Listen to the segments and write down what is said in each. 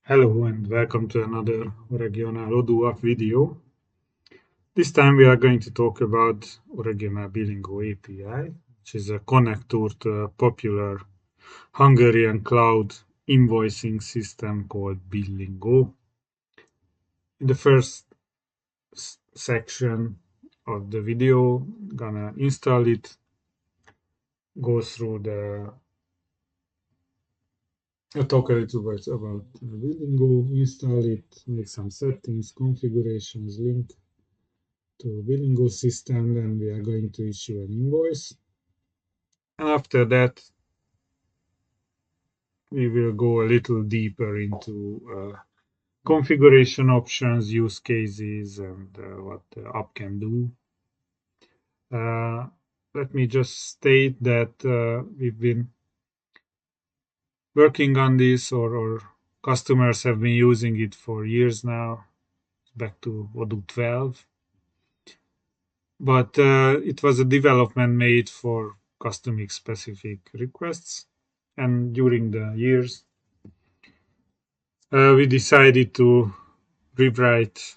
Hello and welcome to another Oregional Odoo video. This time we are going to talk about Oregional Billingo API, which is a connector to a popular Hungarian cloud invoicing system called Billingo. In the first section of the video, gonna install it, go through talk a little bit about Billingo, install it, make some settings, configurations, link to Billingo system, then we are going to issue an invoice. And after that, we will go a little deeper into configuration options, use cases, and what the app can do. Let me just state that we've been working on this, or customers have been using it for years now, back to odoo12. But it was a development made for custom specific requests. And during the years, we decided to rewrite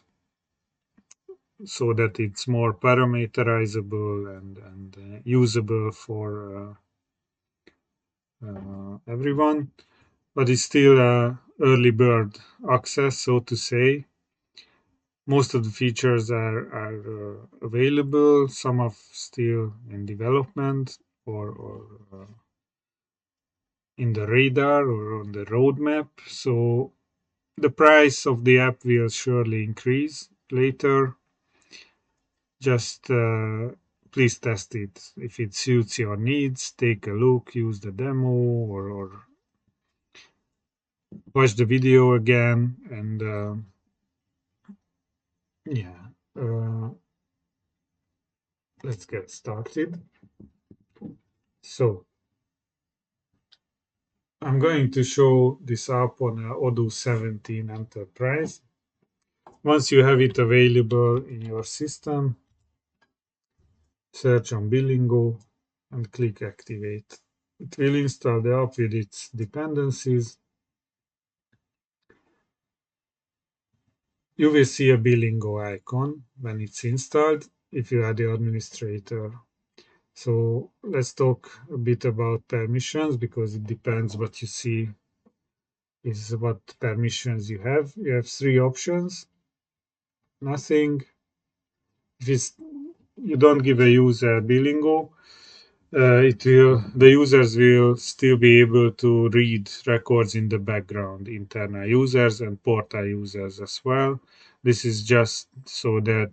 so that it's more parameterizable and usable for everyone. But it's still early bird access, so to say. Most of the features are available. Some are still in development or in the radar or on the roadmap. So the price of the app will surely increase later. Just please test it. If it suits your needs, take a look, use the demo, or watch the video again. And yeah, let's get started. So I'm going to show this app on a odoo17 Enterprise. Once you have it available in your system, search on Billingo and click Activate. It will install the app with its dependencies. You will see a Billingo icon when it's installed if you are the administrator. So let's talk a bit about permissions, because it depends what you see is what permissions you have. You have three options. Nothing. If you don't give a user Billingo, the users will still be able to read records in the background, internal users and portal users as well. This is just so that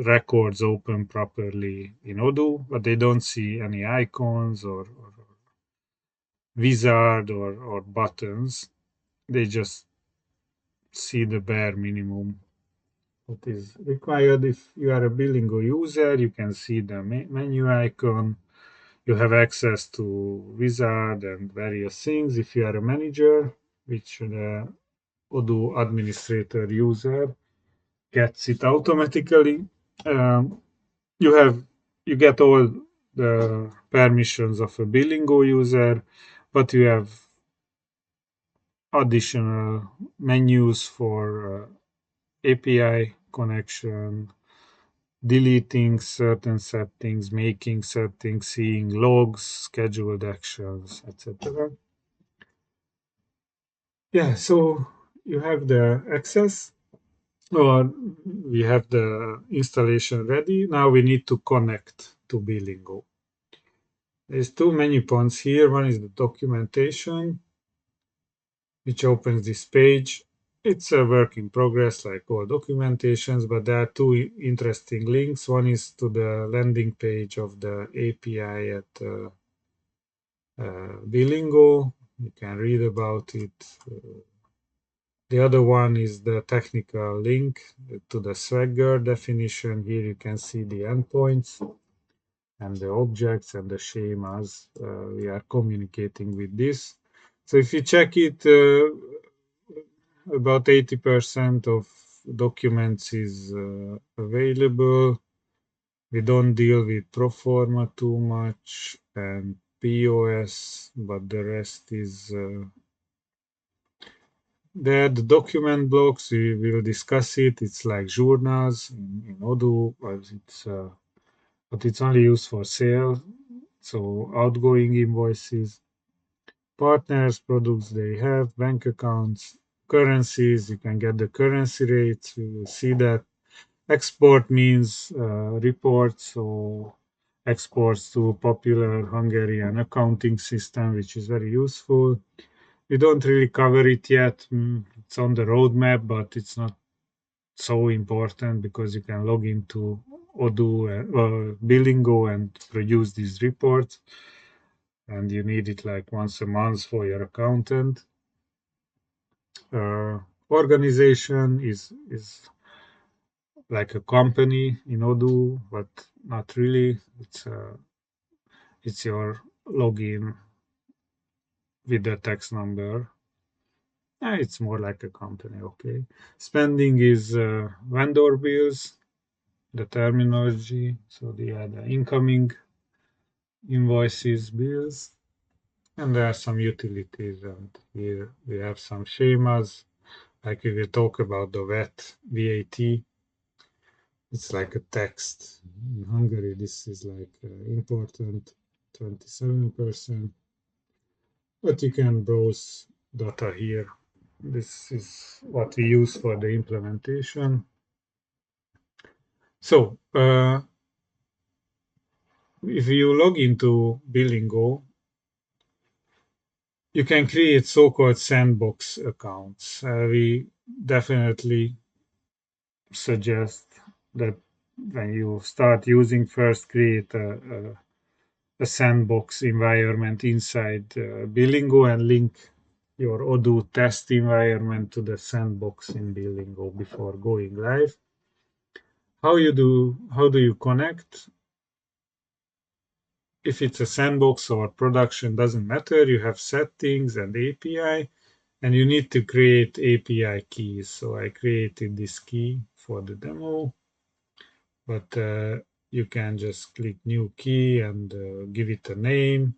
records open properly in Odoo, but they don't see any icons or wizard or buttons. They just see the bare minimum what is required. If you are a Billingo user, you can see the menu icon. You have access to wizard and various things. If you are a manager, which the Odoo administrator user gets it automatically, um, you get all the permissions of a Billingo user, but you have additional menus for API connection, deleting certain settings, making settings, seeing logs, scheduled actions, etc. Yeah, so you have the access, or we have the installation ready. Now we need to connect to Billingo. There's two menu points here. One is the documentation, which opens this page. It's a work in progress like all documentations, but there are two interesting links. One is to the landing page of the API at Billingo. You can read about it. The other one is the technical link to the Swagger definition. Here you can see the endpoints and the objects and the schemas. We are communicating with this. So if you check it, about 80% of documents is available. We don't deal with proforma too much and POS, but the rest is There, the document blocks, we will discuss it. It's like journals in Odoo, but it's only used for sale. So outgoing invoices, partners, products they have, bank accounts, currencies. You can get the currency rates. We will see that. Export means reports, so exports to popular Hungarian accounting system, which is very useful. We don't really cover it yet. It's on the roadmap, but it's not so important because you can log into Odoo Billingo and produce these reports, and you need it like once a month for your accountant. Organization is like a company in Odoo, but not really. It's your login with the tax number. It's more like a company, okay. Spending is vendor bills, the terminology. So they are the incoming invoices, bills, and there are some utilities. And here we have some schemas, like we will talk about the VAT. It's like a text. In Hungary, this is like important 27%. But you can browse data here. This is what we use for the implementation. So, if you log into Billingo, you can create so-called sandbox accounts. We definitely suggest that when you start using, first create a sandbox environment inside Billingo and link your Odoo test environment to the sandbox in Billingo before going live. How do you connect? If it's a sandbox or production, doesn't matter. You have settings and API, and you need to create API keys. So I created this key for the demo, but you can just click new key and give it a name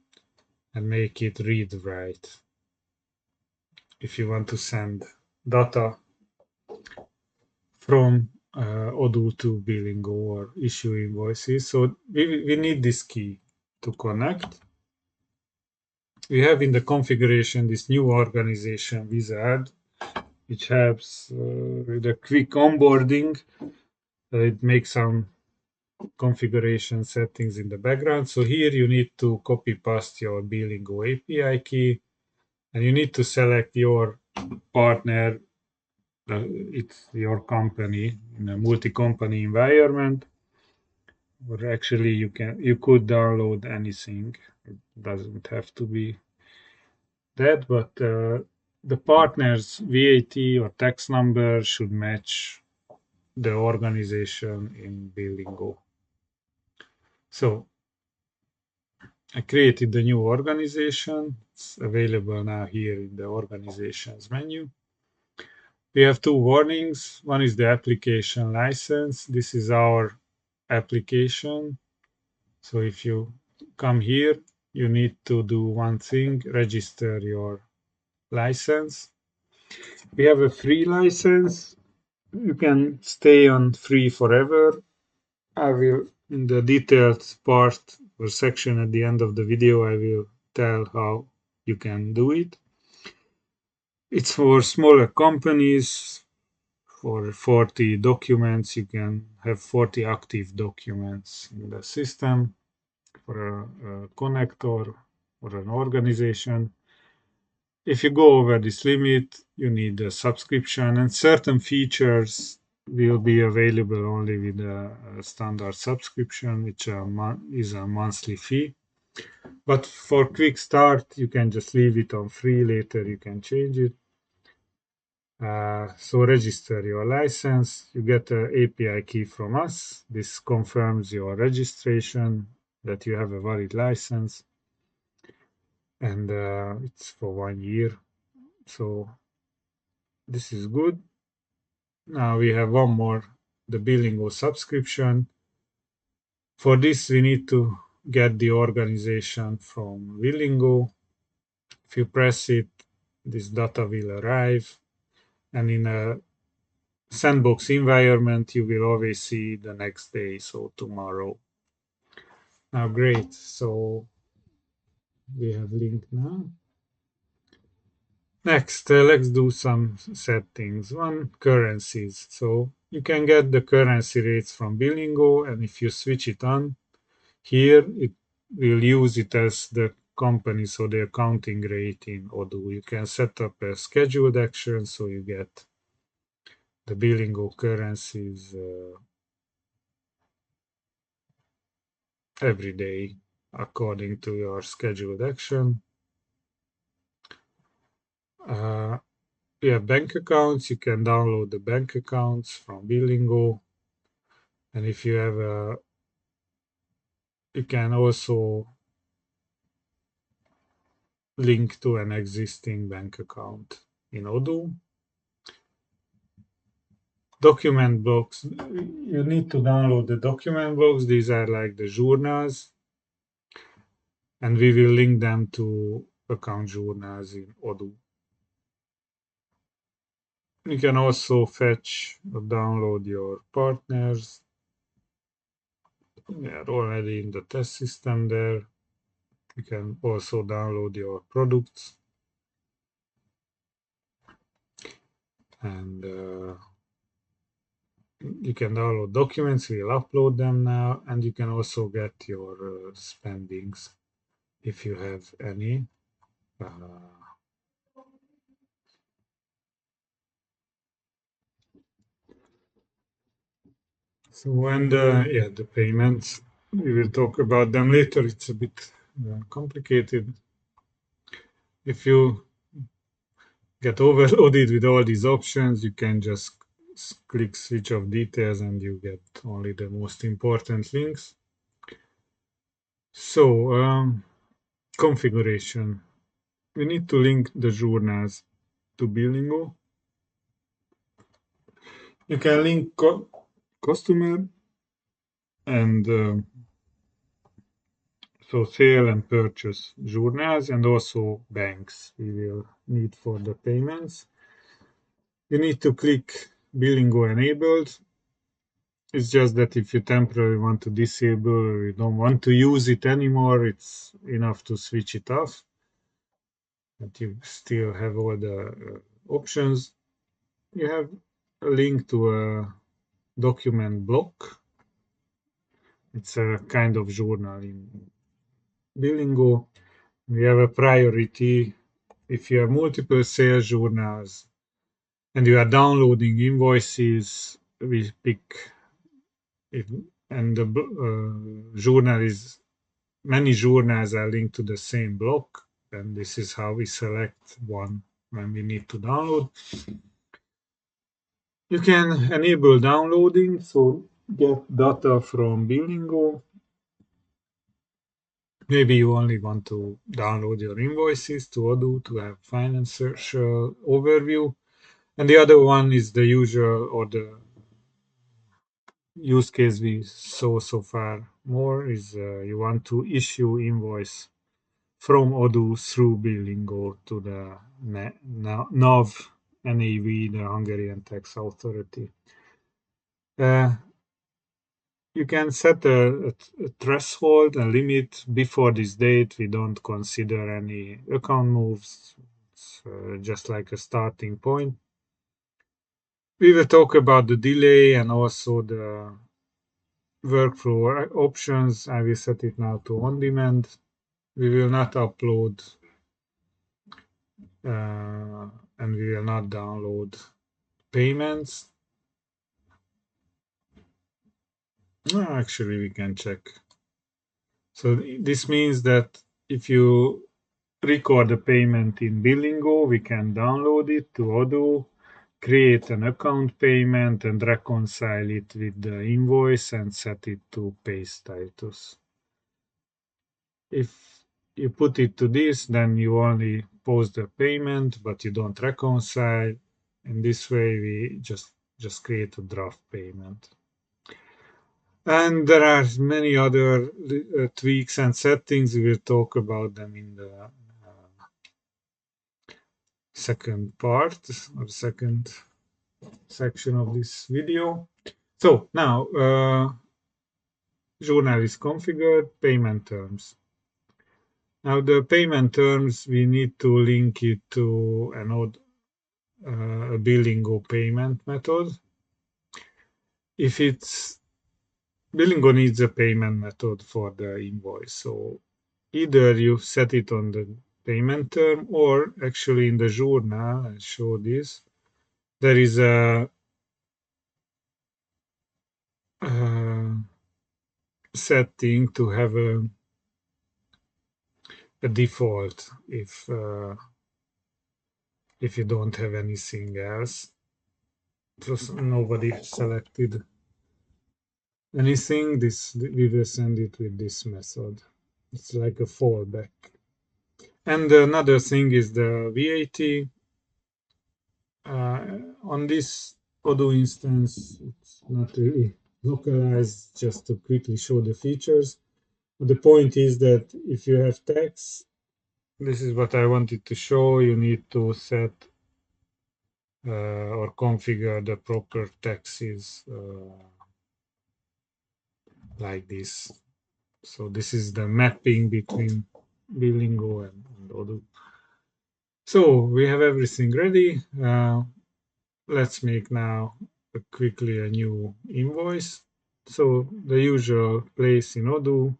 and make it read write. If you want to send data from Odoo to Billingo or issue invoices. So we need this key to connect. We have in the configuration this new organization wizard, which helps with a quick onboarding. It makes some configuration settings in the background. So here you need to copy paste your Billingo API key, and you need to select your partner. It's your company in a multi-company environment, or actually you could download anything. It doesn't have to be that, but the partner's VAT or tax number should match the organization in Billingo. So I created the new organization. It's available now here in the organizations menu. We have two warnings. One is the application license. This is our application. So if you come here, you need to do one thing, register your license. We have a free license. You can stay on free forever. I will, in the detailed part or section at the end of the video, I will tell how you can do it. It's for smaller companies. For 40 documents, you can have 40 active documents in the system. For a connector or an organization, if you go over this limit, you need a subscription, and certain features will be available only with a standard subscription, which is a monthly fee. But for quick start, you can just leave it on free. Later, you can change it. So register your license. You get an API key from us. This confirms your registration, that you have a valid license, and it's for 1 year. So this is good. Now we have one more, the Billingo subscription. For this, we need to get the organization from Billingo. If you press it, this data will arrive. And in a sandbox environment, you will always see the next day, so tomorrow. Now, great. So we have linked now. Next, let's do some settings. One, currencies. So you can get the currency rates from Billingo, and if you switch it on here, it will use it as the company, so the accounting rate in Odoo. You can set up a scheduled action, so you get the Billingo currencies every day according to your scheduled action. Uh, you have bank accounts. You can download the bank accounts from Billingo. And if you have a, you can also link to an existing bank account in Odoo. Document blocks. You need to download the document blocks. These are like the journals, and we will link them to account journals in Odoo. You can also fetch or download your partners. They are already in the test system there. You can also download your products, and you can download documents. We'll upload them now, and you can also get your spendings if you have any. So when the payments, we will talk about them later. It's a bit complicated. If you get overloaded with all these options, you can just click switch off details and you get only the most important links. So configuration. We need to link the journals to Billingo. You can link customer and so sale and purchase journals and also banks we will need for the payments. You need to click Billingo enabled. It's just that if you temporarily want to disable or you don't want to use it anymore, it's enough to switch it off. But you still have all the options. You have a link to a document block. It's a kind of journal in Billingo. We have a priority. If you have multiple sales journals and you are downloading invoices, we pick it, and the journal is many journals are linked to the same block, and this is how we select one when we need to download. You can enable downloading, so get data from Billingo. Maybe you only want to download your invoices to Odoo to have financial overview. And the other one is the usual or the use case we saw so far more is you want to issue invoice from Odoo through Billingo to the NAV, the Hungarian Tax Authority. You can set a threshold, a limit. Before this date, we don't consider any account moves. It's just like a starting point. We will talk about the delay and also the workflow options. I will set it now to on demand. We will not upload and we will not download payments. Actually, we can check. So this means that if you record a payment in Billingo, we can download it to Odoo, create an account payment and reconcile it with the invoice and set it to pay status. If you put it to this, then you only post the payment, but you don't reconcile. In this way, we just create a draft payment. And there are many other tweaks and settings. We will talk about them in the second part or second section of this video. So now journal is configured, payment terms. Now the payment terms, we need to link it to a Billingo payment method. If it's Billingo needs a payment method for the invoice, so either you set it on the payment term or actually in the journal, I'll show this, there is a setting to have a default if you don't have anything else. So nobody selected anything, we will send it with this method. It's like a fallback. And another thing is the VAT. On this Odoo instance, it's not really localized, just to quickly show the features. The point is that if you have tax, this is what I wanted to show, you need to set or configure the proper taxes like this. So this is the mapping between Billingo and Odoo. So we have everything ready. Let's make now quickly a new invoice. So the usual place in Odoo,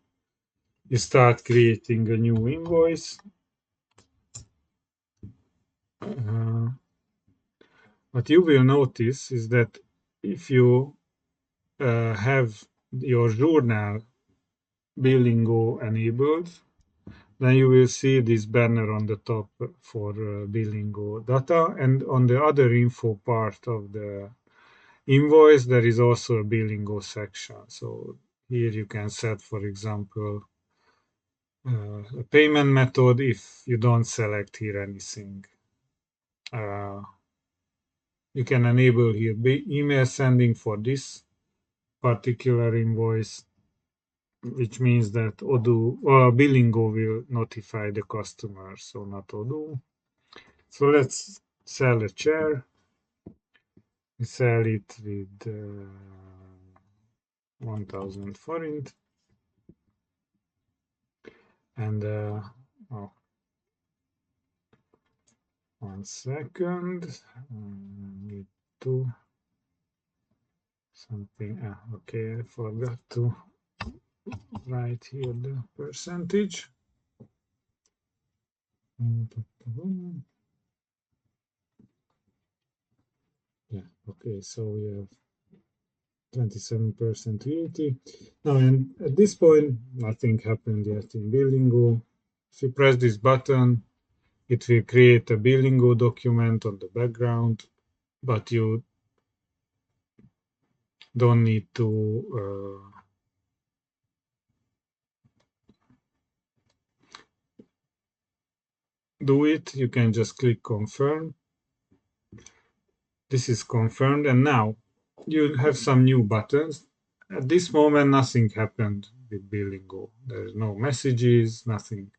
you start creating a new invoice. What you will notice is that if you have your journal Billingo enabled, then you will see this banner on the top for Billingo data, and on the other info part of the invoice, there is also a Billingo section. So here you can set, for example, a payment method if you don't select here anything. You can enable here email sending for this particular invoice, which means that Odoo or Billingo will notify the customer, so not Odoo. So let's sell a chair. We sell it with 1000 forint. And oh, 1 second. Need to something. Okay, I forgot to write here the percentage. Yeah, okay, so we have 27% VAT. Now, and at this point, nothing happened yet in Billingo. If you press this button, it will create a Billingo document on the background, but you don't need to do it. You can just click confirm. This is confirmed, and now you have some new buttons. At this moment, nothing happened with Billingo. There's no messages, nothing.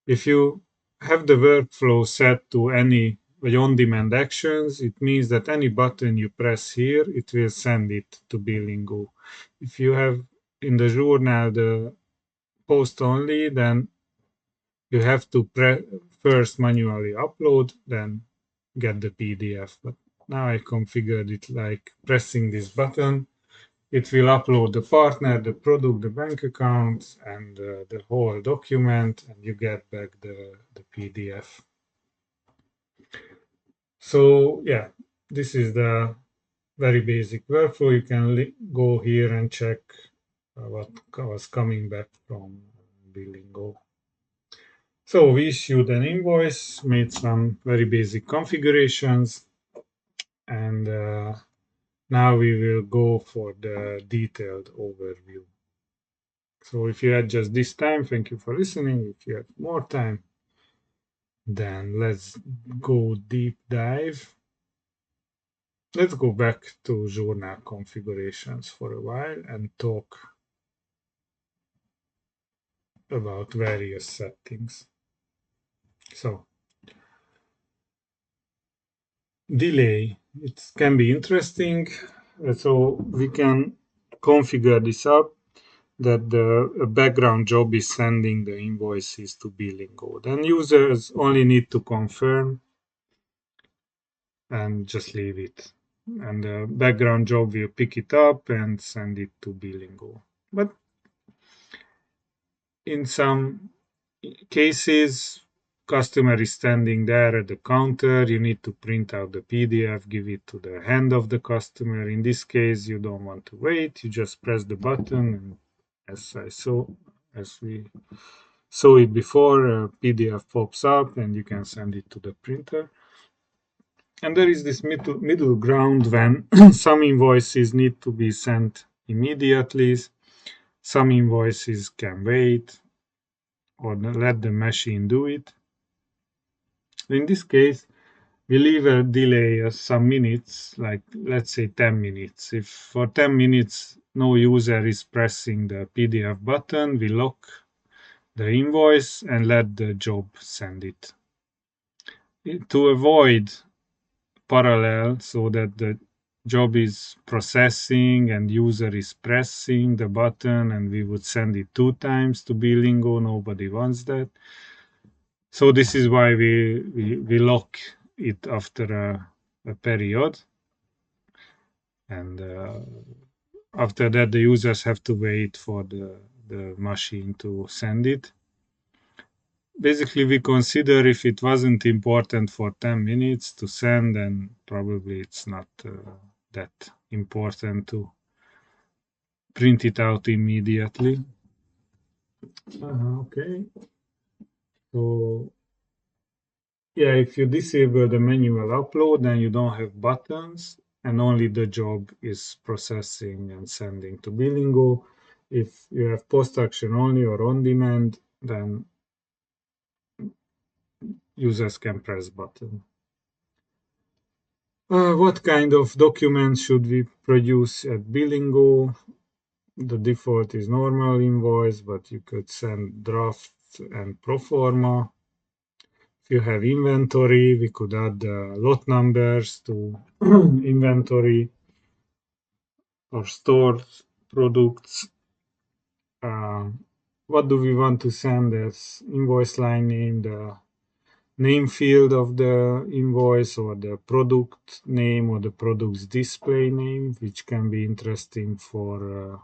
If you have the workflow set to any on-demand actions, it means that any button you press here, it will send it to Billingo. If you have in the journal the post only, then you have to first manually upload, then get the PDF. But now I configured it like pressing this button. It will upload the partner, the product, the bank account, and the whole document, and you get back the PDF. So yeah, this is the very basic workflow. You can go here and check what was coming back from Billingo. So we issued an invoice, made some very basic configurations, and now we will go for the detailed overview. So if you had just this time, thank you for listening. If you have more time, then let's go deep dive. Let's go back to journal configurations for a while and talk about various settings. So Delay. It can be interesting. So we can configure this up that the background job is sending the invoices to Billingo. Then users only need to confirm and just leave it. And the background job will pick it up and send it to Billingo. But in some cases, customer is standing there at the counter, you need to print out the PDF, give it to the hand of the customer. In this case, you don't want to wait, you just press the button, and as we saw it before, a PDF pops up and you can send it to the printer. And there is this middle ground when some invoices need to be sent immediately, some invoices can wait, or let the machine do it. In this case, we leave a delay of some minutes, like let's say 10 minutes. If for 10 minutes no user is pressing the PDF button, we lock the invoice and let the job send it. To avoid parallel, so that the job is processing and user is pressing the button and we would send it 2 times to Billingo, nobody wants that. So this is why we lock it after a period, and after that the users have to wait for the machine to send it. Basically, we consider if it wasn't important for 10 minutes to send, then probably it's not that important to print it out immediately. Okay. So yeah, if you disable the manual upload, then you don't have buttons and only the job is processing and sending to Billingo. If you have post action only or on demand, then users can press button. What kind of documents should we produce at Billingo? The default is normal invoice, but you could send draft and pro forma. If you have inventory, we could add lot numbers to inventory or stored products. What do we want to send as invoice line name, the name field of the invoice, or the product name, or the product's display name, which can be interesting for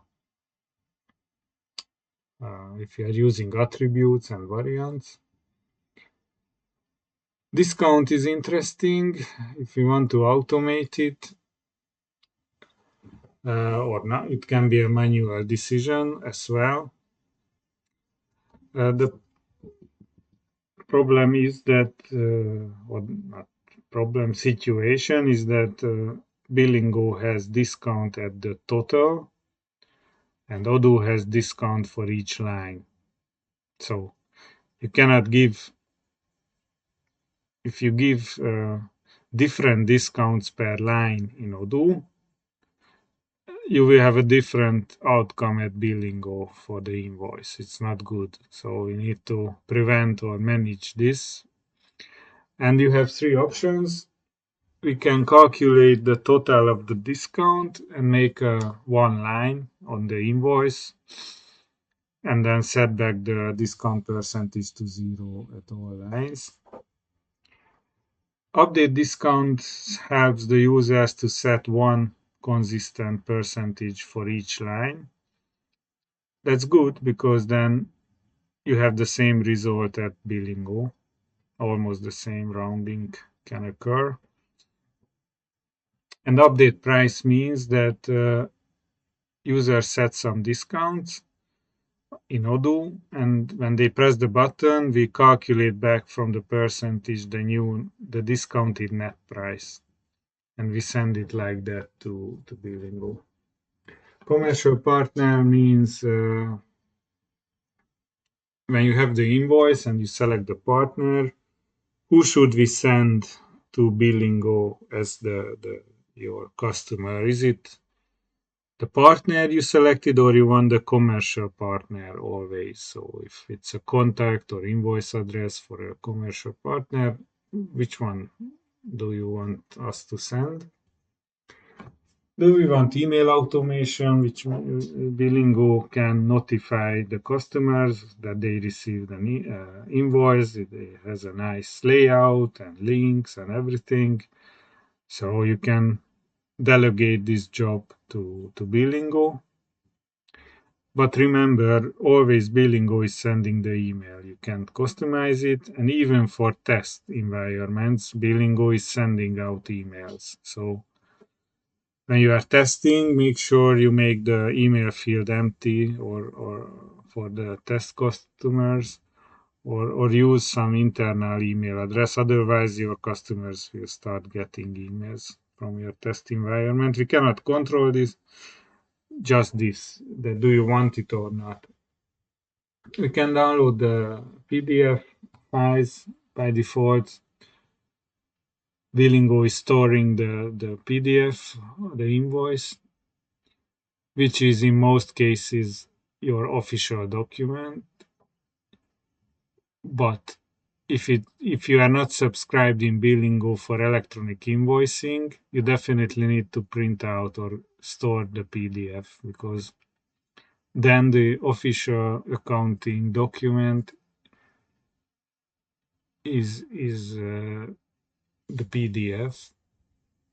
if you are using attributes and variants. Discount is interesting if you want to automate it, or not. It can be a manual decision as well. The problem is that, or not problem, situation is that Billingo has discount at the total and Odoo has discount for each line. So you cannot give, if you give different discounts per line in Odoo, you will have a different outcome at Billingo for the invoice. It's not good. So we need to prevent or manage this. And you have three options. We can calculate the total of the discount and make a one line on the invoice and then set back the discount percentage to 0 at all lines. Update discounts helps the users to set one consistent percentage for each line. That's good because then you have the same result at Billingo. Almost the same rounding can occur. And update price means that users set some discounts in Odoo, and when they press the button, we calculate back from the percentage the discounted net price, and we send it like that to Billingo. Commercial partner means when you have the invoice and you select the partner, who should we send to Billingo as your customer? Is it the partner you selected, or you want the commercial partner always? So if it's a contact or invoice address for a commercial partner, which one do you want us to send? Do we want email automation, which Billingo can notify the customers that they received an invoice? It has a nice layout and links and everything. So you can delegate this job to Billingo. But remember, always Billingo is sending the email. You can't customize it. And even for test environments, Billingo is sending out emails. So when you are testing, make sure you make the email field empty or for the test customers or use some internal email address. Otherwise, your customers will start getting emails from your test environment. We cannot control this, just this, that do you want it or not. We can download the PDF files by default. Billingo is storing the PDF, the invoice, which is in most cases your official document. But if you are not subscribed in Billingo for electronic invoicing, you definitely need to print out or store the PDF, because then the official accounting document is the PDF,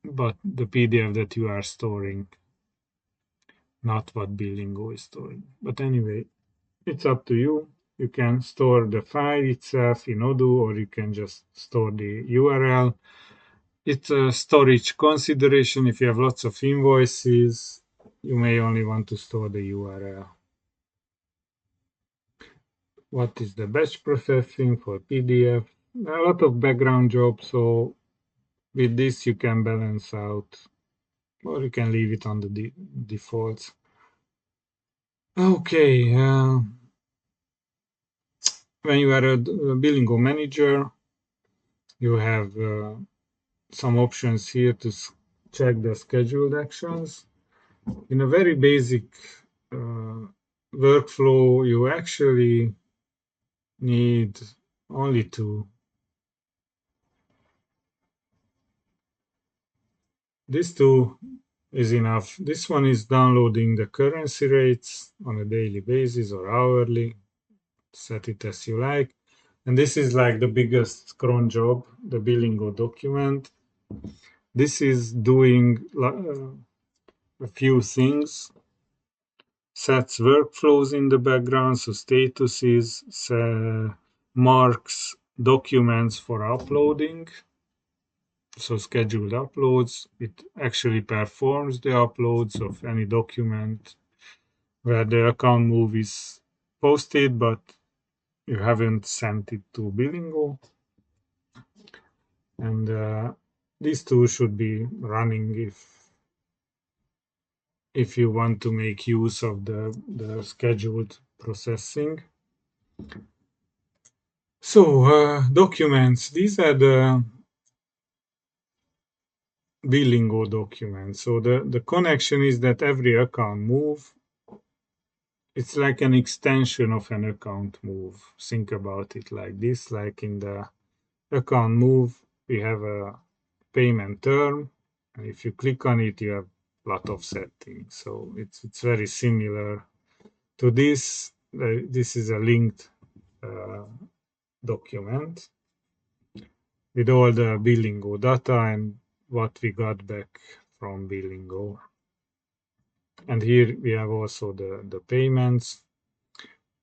but the PDF that you are storing, not what Billingo is storing. But anyway, it's up to you. You can store the file itself in Odoo, or you can just store the URL. It's a storage consideration. If you have lots of invoices, you may only want to store the URL. What is the batch processing for PDF? A lot of background jobs, so with this you can balance out, or you can leave it on the defaults. Okay, when you are a Billingo manager, you have some options here to check the scheduled actions. In a very basic workflow, you actually need only two. This two is enough. This one is downloading the currency rates on a daily basis or hourly. Set it as you like. And this is like the biggest cron job, the Billingo document. This is doing a few things. Sets workflows in the background, so statuses, marks documents for uploading, so scheduled uploads. It actually performs the uploads of any document where the account move is posted, but you haven't sent it to Billingo. And these two should be running if you want to make use of the scheduled processing. So documents, these are the Billingo documents. So the connection is that every account move, it's like an extension of an account move. Think about it like this, like in the account move, we have a payment term, and if you click on it, you have a lot of settings. So it's very similar to this. This is a linked document with all the Billingo data and what we got back from Billingo. And here we have also the payments.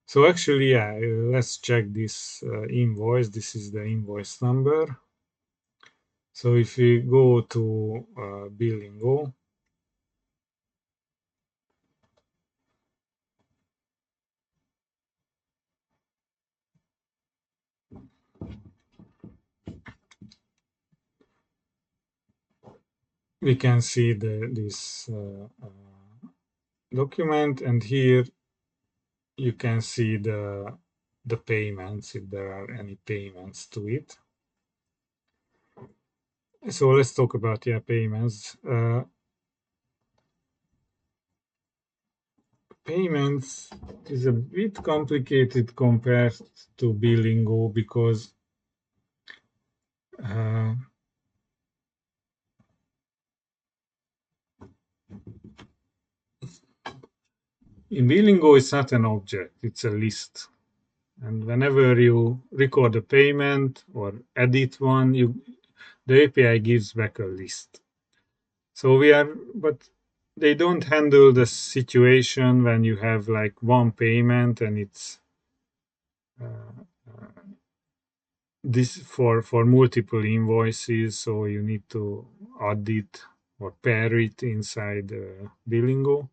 So actually, yeah, let's check this invoice. This is the invoice number. So if we go to Billingo, we can see this document, and here you can see the payments, if there are any payments to it. So let's talk about payments. Payments is a bit complicated compared to Billingo, because In Billingo, it's not an object, it's a list. And whenever you record a payment or edit one, the API gives back a list. So but they don't handle the situation when you have like one payment and it's uh, this for multiple invoices. So you need to add it or pair it inside Billingo.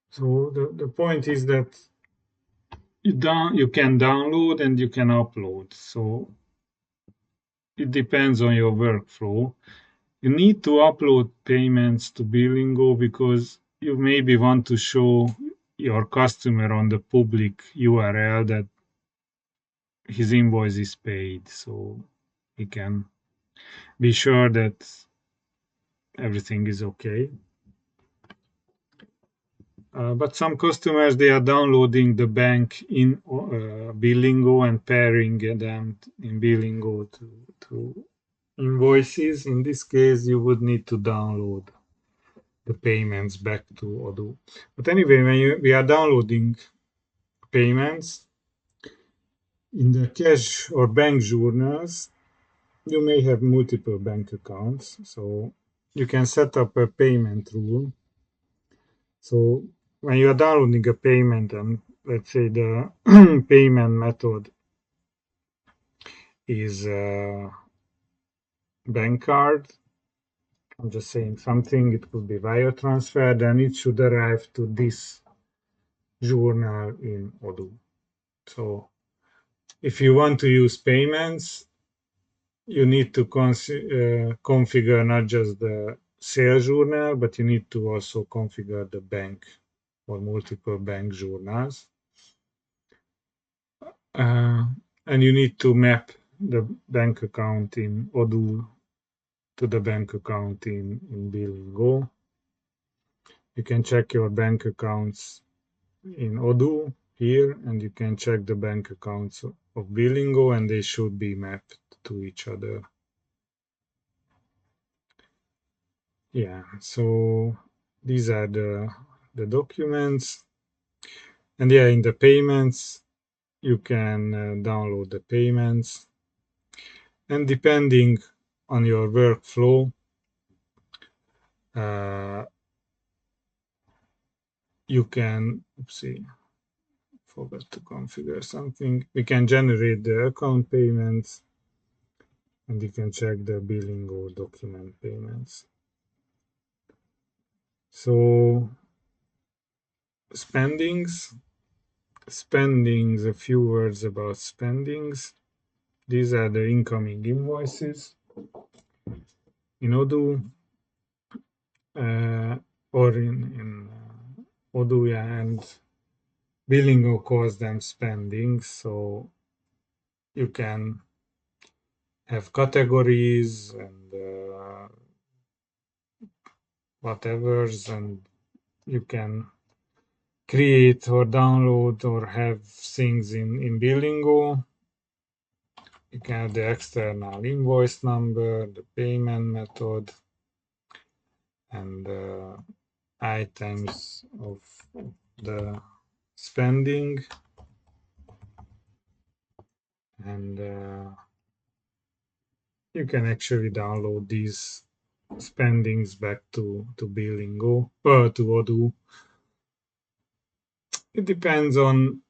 So the point is that you can download and you can upload. So it depends on your workflow. You need to upload payments to Billingo because you maybe want to show your customer on the public URL that his invoice is paid, so he can be sure that everything is okay. But some customers they are downloading the bank in Billingo and pairing them in Billingo to invoices. In this case, you would need to download the payments back to Odoo. But anyway, we are downloading payments in the cash or bank journals, you may have multiple bank accounts. So you can set up a payment rule. So when you are downloading a payment and let's say the payment method is a bank card, I'm just saying something, it could be wire transfer, then it should arrive to this journal in Odoo. So if you want to use payments, you need to configure not just the sales journal, but you need to also configure the bank or multiple bank journals. And you need to map the bank account in Odoo to the bank account in Billingo. You can check your bank accounts in Odoo here, and you can check the bank accounts of Billingo, and they should be mapped to each other. Yeah, so these are the documents. And yeah, in the payments, you can download the payments. And depending on your workflow, uh, you can, oopsie, forgot to configure something. We can generate the account payments and you can check the billing or document payments. So spendings, a few words about spendings. These are the incoming invoices in Odoo or in Odoo, yeah, and Billingo calls them spendings. So you can have categories and whatevers, and you can create or download or have things in Billingo. You can have the external invoice number, the payment method, and items of the spending. And you can actually download these spendings back to Billingo, to Odoo. It depends on.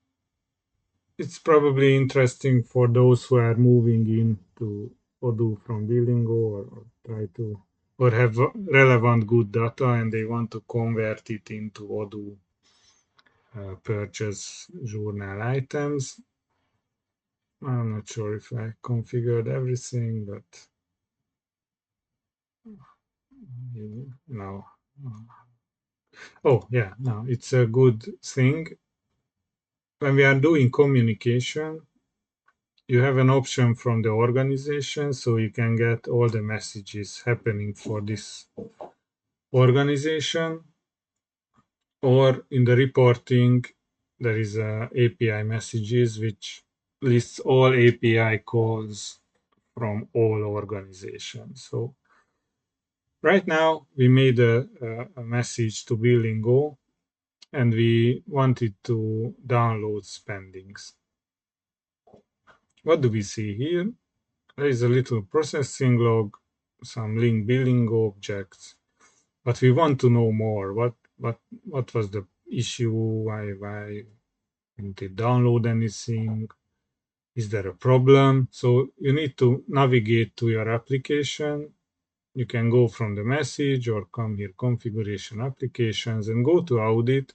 It's probably interesting for those who are moving into Odoo from Billingo or try to or have relevant good data and they want to convert it into Odoo purchase journal items. I'm not sure if I configured everything, but no. Oh yeah, no, it's a good thing. When we are doing communication, you have an option from the organization, so you can get all the messages happening for this organization. Or in the reporting, there is a API messages which lists all API calls from all organizations. So Right now, we made a message to Billingo and we wanted to download spendings. What do we see here? There is a little processing log, some link Billingo objects, but we want to know more. What was the issue? Why didn't it download anything? Is there a problem? So you need to navigate to your application. You can go from the message or come here, configuration applications, and go to audit.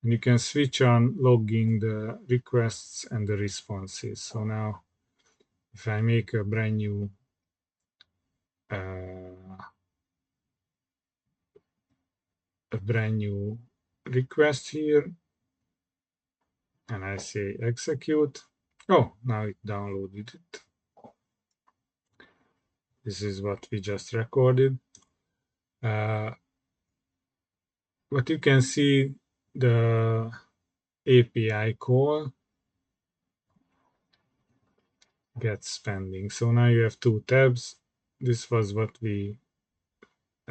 And you can switch on logging the requests and the responses. So now if I make a brand new request here and I say execute. Oh, now it downloaded it. This is what we just recorded. But you can see the API call get spending. So now you have two tabs. This was what we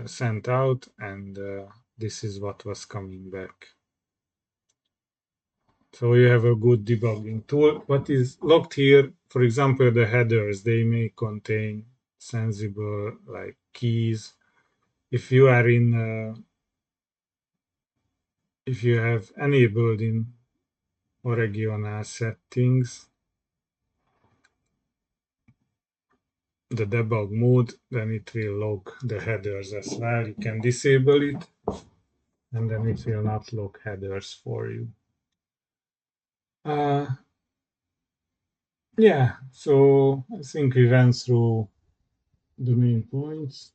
sent out, and this is what was coming back. So you have a good debugging tool. What is logged here, for example, the headers, they may contain sensible like keys. If you are if you have enabled in Oregional settings, the debug mode, then it will log the headers as well. You can disable it, and then it will not log headers for you. Yeah, so I think we went through the main points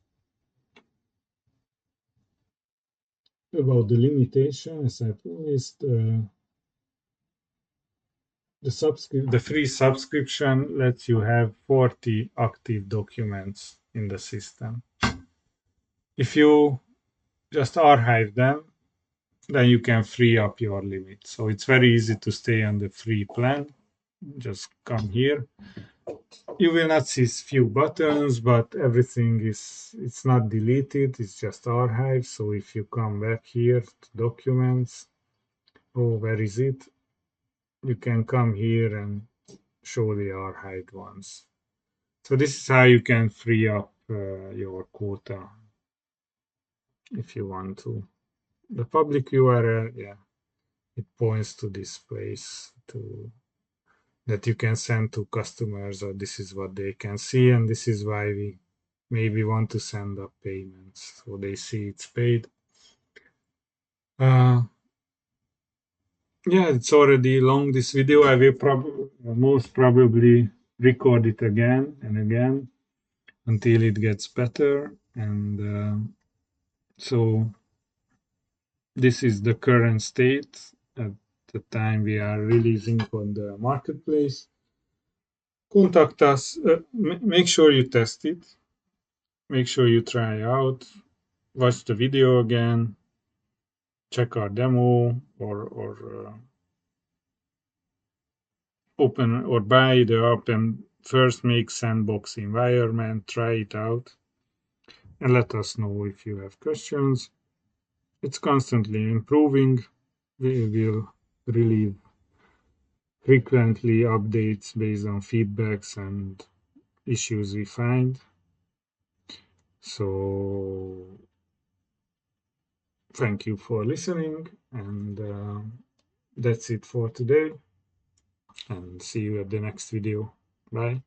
about the limitation. As I promised, the free subscription lets you have 40 active documents in the system. If you just archive them, then you can free up your limit. So it's very easy to stay on the free plan. Just come here. You will not see few buttons, but everything it's not deleted, it's just archived. So if you come back here to documents, oh, where is it? You can come here and show the archived ones. So this is how you can free up your quota if you want to. The public URL, yeah, it points to this place to that you can send to customers, or this is what they can see, and this is why we maybe want to send up payments so they see it's paid. Yeah, it's already long, this video. I will most probably record it again and again until it gets better. And so this is the current state at the time we are releasing on the marketplace. Contact us, make sure you test it, make sure you try out, watch the video again, check our demo, or open or buy the app and first make sandbox environment, try it out, and let us know if you have questions. It's constantly improving. We will release frequently updates based on feedbacks and issues we find. So thank you for listening, and that's it for today, and see you at the next video. Bye.